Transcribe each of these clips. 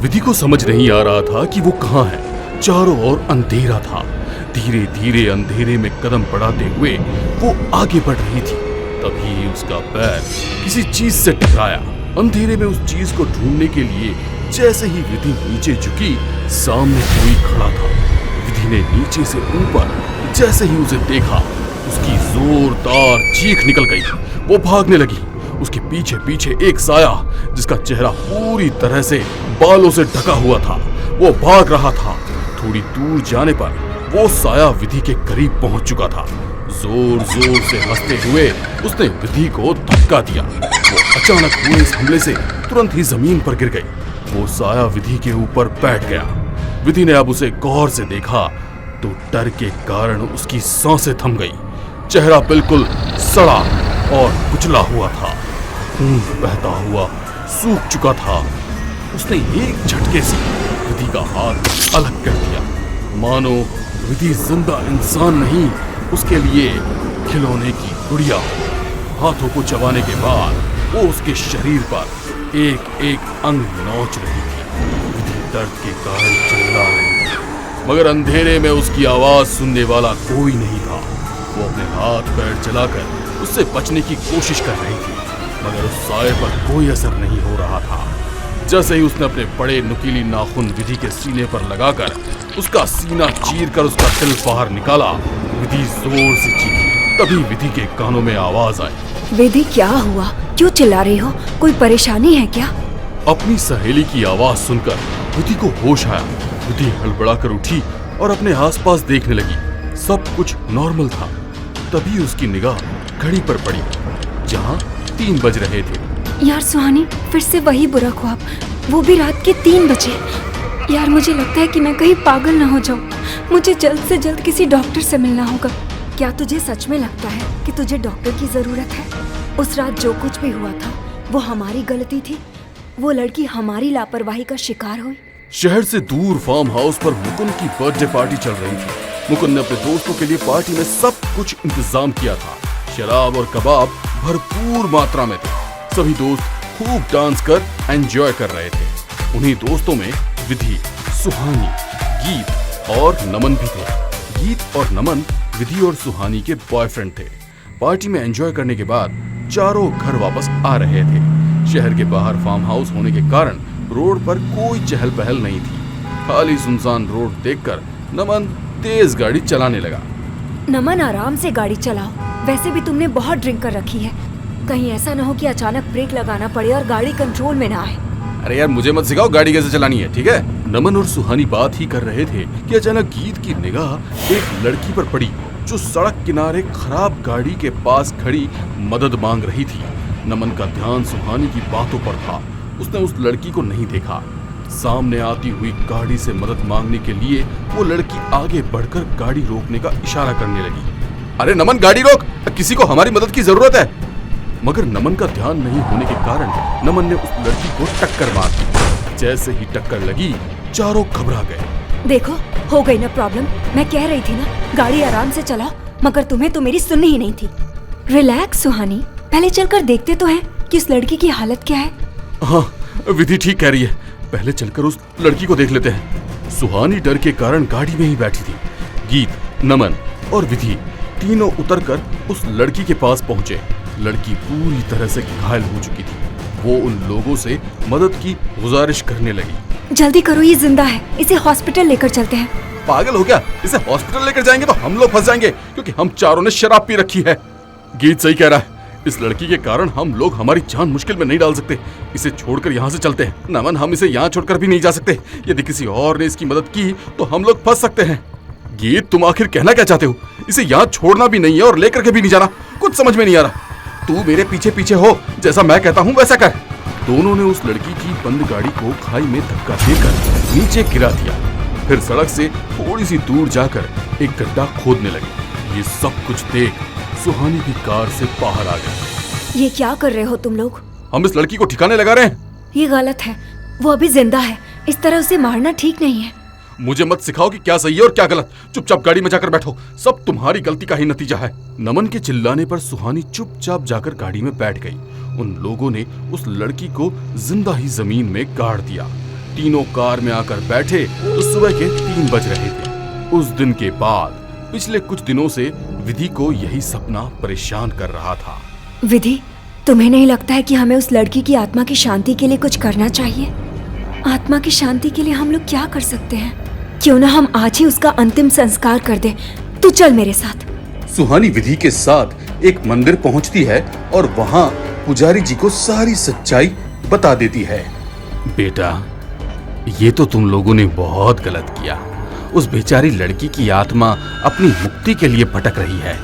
विधि को समझ नहीं आ रहा था कि वो कहाँ है। चारों ओर अंधेरा था। धीरे धीरे अंधेरे में कदम बढ़ाते हुए वो आगे बढ़ रही थी। तभी उसका पैर किसी चीज से टकराया। अंधेरे में उस चीज को ढूंढने के लिए जैसे ही विधि नीचे झुकी, सामने कोई खड़ा था। विधि ने नीचे से ऊपर जैसे ही उसे देखा, उसकी जोरदार चीख निकल गई। वो भागने लगी। उसके पीछे पीछे एक साया, जिसका चेहरा पूरी तरह से बालों से ढका हुआ था, वो भाग रहा था। थोड़ी दूर जाने पर वो साया विधि के करीब पहुंच चुका था। जोर जोर से हंसते हुए उसने विधि को धक्का दिया। वो अचानक हुए इस हमले से तुरंत ही जमीन पर गिर गई। वो साया विधि के ऊपर बैठ गया। विधि ने अब उसे गौर से देखा तो डर के कारण उसकी सांसें थम गई। चेहरा बिल्कुल सड़ा और कुचला हुआ था। खून बहता हुआ सूख चुका था। उसने एक झटके से विधि का हाथ अलग कर दिया, मानो विधि जिंदा इंसान नहीं, उसके लिए खिलौने की गुड़िया। हाथों को चबाने के बाद वो उसके शरीर पर एक एक अंग नोच रही थी। विधि दर्द के कारण चिल्ला रही थी, मगर अंधेरे में उसकी आवाज सुनने वाला कोई नहीं था। वो अपने हाथ पैर चलाकर उससे बचने की कोशिश कर रही थी, मगर उस साये पर कोई असर नहीं हो रहा था। जैसे ही उसने अपने बड़े नुकीली नाखून विधि के सीने पर लगाकर उसका सीना चीरकर उसका दिल बाहर निकाला, विधि जोर से चीखी। तभी विधि के कानों में आवाज आई, विधि क्या हुआ? क्यों चिल्ला रही हो? कोई परेशानी है क्या? अपनी सहेली की आवाज सुनकर विधि को होश आया। विधि हड़बड़ाकर उठी और अपने आसपास देखने लगी। सब कुछ नॉर्मल था। तभी उसकी निगाह घड़ी पर पड़ी, जहाँ 3 बज रहे थे। यार सुहानी, फिर से वही बुरा ख्वाब, वो भी रात के 3 बजे। यार मुझे लगता है कि मैं कहीं पागल ना हो जाऊं। मुझे जल्द से जल्द किसी डॉक्टर से मिलना होगा। क्या तुझे सच में लगता है कि तुझे डॉक्टर की जरूरत है? उस रात जो कुछ भी हुआ था वो हमारी गलती थी। वो लड़की हमारी लापरवाही का शिकार हुई। शहर से दूर फार्म हाउस पर मुकुंद की बर्थडे पार्टी चल रही थी। मुकुंद ने अपने दोस्तों के लिए पार्टी में सब कुछ इंतजाम किया था। शराब और कबाब भरपूर मात्रा में थे। सभी दोस्त खूब डांस कर एंजॉय कर रहे थे। उन्हीं दोस्तों में विधि, सुहानी, गीत और नमन भी थे। गीत और नमन विधि और सुहानी के बॉयफ्रेंड थे। पार्टी में एंजॉय करने के बाद चारों घर वापस आ रहे थे। शहर के बाहर फार्म हाउस होने के कारण रोड पर कोई चहल पहल नहीं थी। खाली सुनसान रोड देखकर नमन तेज गाड़ी चलाने लगा। नमन, आराम से गाड़ी चलाओ। वैसे भी तुमने बहुत ड्रिंक कर रखी है। कहीं ऐसा ना हो कि अचानक ब्रेक लगाना पड़े और गाड़ी कंट्रोल में ना आए। अरे यार, मुझे मत सिखाओ गाड़ी कैसे चलानी है, ठीक है? नमन और सुहानी बात ही कर रहे थे कि अचानक गीत की निगाह एक लड़की पर पड़ी, जो सड़क किनारे खराब गाड़ी के पास खड़ी मदद मांग रही थी। नमन का ध्यान सुहानी की बातों पर था। उसने उस लड़की को नहीं देखा। सामने आती हुई गाड़ी से मदद मांगने के लिए वो लड़की आगे बढ़कर गाड़ी रोकने का इशारा करने लगी। अरे नमन, गाड़ी रोक, किसी को हमारी मदद की जरूरत है। मगर नमन का ध्यान नहीं होने के कारण नमन ने उस लड़की को टक्कर मार दी। जैसे ही टक्कर लगी, चारों घबरा गए। देखो, हो गई ना प्रॉब्लम। मैं कह रही थी ना, गाड़ी आराम से चलाओ, मगर तुम्हें तो मेरी सुननी ही नहीं थी। रिलैक्स सुहानी, पहले चलकर देखते तो हैं कि उस लड़की की हालत क्या है। हाँ, विधि ठीक कह रही है। पहले चलकर उस लड़की को देख लेते हैं। सुहानी डर के कारण गाड़ी में ही बैठी थी। गीत, नमन और विधि तीनों उतरकर उस लड़की के पास पहुंचे। लड़की पूरी तरह से घायल हो चुकी थी। वो उन लोगों से मदद की गुजारिश करने लगी। जल्दी करो, ये जिंदा है। इसे हॉस्पिटल लेकर चलते हैं। पागल हो गया? इसे हॉस्पिटल लेकर जाएंगे तो हम लोग फंस जाएंगे, क्योंकि हम चारों ने शराब पी रखी है। गीत सही कह रहा है। इस लड़की के कारण हम लोग हमारी जान मुश्किल में नहीं डाल सकते। इसे छोड़कर यहाँ से चलते हैं। नमन, हम इसे यहाँ छोड़कर भी नहीं जा सकते। यदि किसी और ने इसकी मदद की तो हम लोग फंस सकते हैं। गीत, तुम आखिर कहना क्या चाहते हो? इसे यहाँ छोड़ना भी नहीं है और लेकर के भी नहीं जाना। कुछ समझ में नहीं आ रहा। तू मेरे पीछे पीछे हो, जैसा मैं कहता हूँ वैसा कर। दोनों ने उस लड़की की बंद गाड़ी को खाई में धक्का देकर नीचे गिरा दिया। फिर सड़क से थोड़ी सी दूर जाकर एक गड्ढा खोदने लगे। ये सब कुछ देख सुहानी भी कार से बाहर आ गई। ये क्या कर रहे हो तुम लोग? हम इस लड़की को ठिकाने लगा रहे हैं। ये गलत है। वो अभी जिंदा है। इस तरह उसे मारना ठीक नहीं है। मुझे मत सिखाओ कि क्या सही है और क्या गलत। चुपचाप गाड़ी में जाकर बैठो। सब तुम्हारी गलती का ही नतीजा है। नमन के चिल्लाने पर सुहानी चुपचाप जाकर गाड़ी में बैठ गई। उन लोगों ने उस लड़की को जिंदा ही जमीन में गाड़ दिया। तीनों कार में आकर बैठे तो सुबह के 3 बज रहे थे। उस दिन के बाद पिछले कुछ दिनों से विधि को यही सपना परेशान कर रहा था। विधि, तुम्हें नहीं लगता है कि हमें उस लड़की की आत्मा की शांति के लिए कुछ करना चाहिए? आत्मा की शांति के लिए हम लोग क्या कर सकते हैं? क्यों ना हम आज ही उसका अंतिम संस्कार कर दें। तू चल मेरे साथ। सुहानी विधि के साथ एक मंदिर पहुंचती है और वहां पुजारी जी को सारी सच्चाई बता देती है। बेटा, ये तो तुम लोगों ने बहुत गलत किया। उस बेचारी लड़की की आत्मा अपनी मुक्ति के लिए भटक रही है।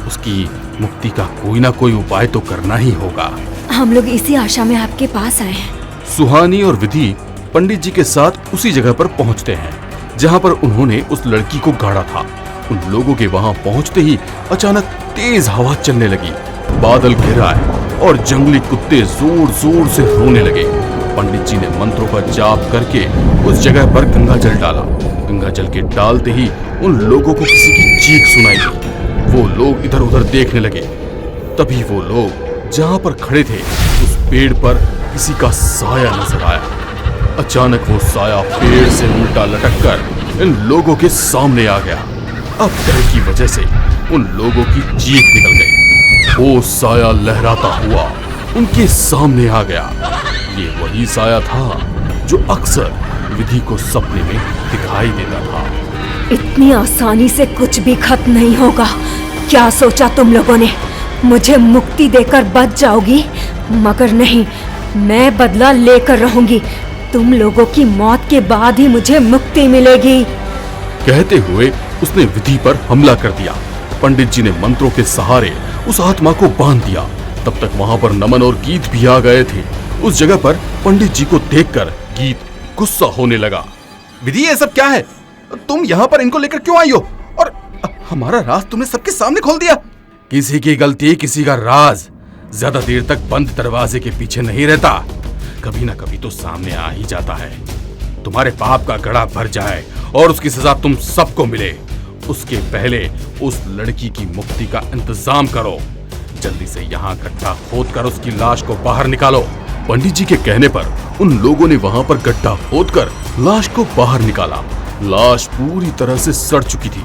उसकी मुक्ति का कोई ना कोई उपाय तो करना ही होगा। हम लोग इसी आशा में आपके पास आए हैं। सुहानी और विधि पंडित जी के साथ उसी जगह पर पहुंचते हैं जहां पर उन्होंने उस लड़की को गाड़ा था। उन लोगों के वहां पहुंचते ही अचानक तेज हवा चलने लगी, बादल घिर आए और जंगली कुत्ते जोर जोर से रोने लगे। पंडित जी ने मंत्रों का जाप करके उस जगह पर गंगा जल डाला। गंगा जल के डालते ही उन लोगों को किसी की चीख सुनाई दी। वो लोग इधर उधर देखने लगे। तभी वो लोग जहां पर खड़े थे उस पेड़ पर किसी का साया नजर आया। अचानक वो साया पेड़ से उल्टा लटककर इन लोगों के सामने आ गया। अब डर की वजह से उन लोगों की चीख निकल गई। वो साया लहराता हुआ उनके सामने आ गया। ये वही साया था जो अक्सर विधि को सपने में दिखाई देता था। इतनी आसानी से कुछ भी खत्म नहीं होगा। क्या सोचा तुम लोगों ने? मुझे मुक्ति देकर बच जाओगी? मगर नहीं, मैं बदला लेकर रहूंगी। तुम लोगों की मौत के बाद ही मुझे मुक्ति मिलेगी। कहते हुए उसने विधि पर हमला कर दिया। पंडित जी ने मंत्रों के सहारे उस आत्मा को बांध दिया। तब तक वहां पर नमन और गीत भी आ गए थे। उस जगह पर पंडित जी को देखकर गीत गुस्सा होने लगा। विधि, ये सब क्या है? तुम यहाँ पर इनको लेकर क्यों आई हो? और हमारा राज तुमने सबके सामने खोल दिया। किसी की गलती, किसी का राज ज्यादा देर तक बंद दरवाजे के पीछे नहीं रहता। कभी ना कभी तो सामने आ ही जाता है। तुम्हारे पाप का घड़ा भर जाए और उसकी सजा तुम सबको मिले, उसके पहले उस लड़की की मुक्ति का इंतजाम करो। जल्दी से यहाँ गड्ढा खोदकर उसकी लाश को बाहर निकालो। पंडित जी के कहने पर उन लोगों ने वहां पर गड्ढा खोदकर लाश को बाहर निकाला। लाश पूरी तरह से सड़ चुकी थी।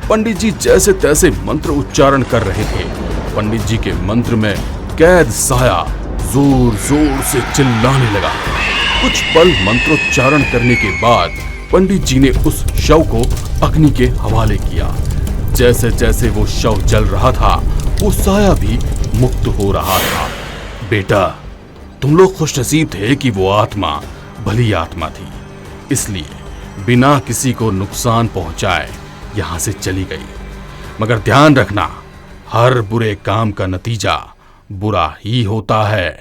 पंडित जी जैसे तैसे मंत्र उच्चारण कर रहे थे। पंडित जी के मंत्र में कैद साया जोर जोर से चिल्लाने लगा। कुछ पल मंत्रोच्चारण करने के बाद पंडित जी ने उस शव को अग्नि के हवाले किया। जैसे जैसे वो शव जल रहा था वो साया भी मुक्त हो रहा था। बेटा, तुम लोग खुशनसीब थे कि वो आत्मा भली आत्मा थी, इसलिए बिना किसी को नुकसान पहुंचाए यहां से चली गई। मगर ध्यान रखना, हर बुरे काम का नतीजा बुरा ही होता है।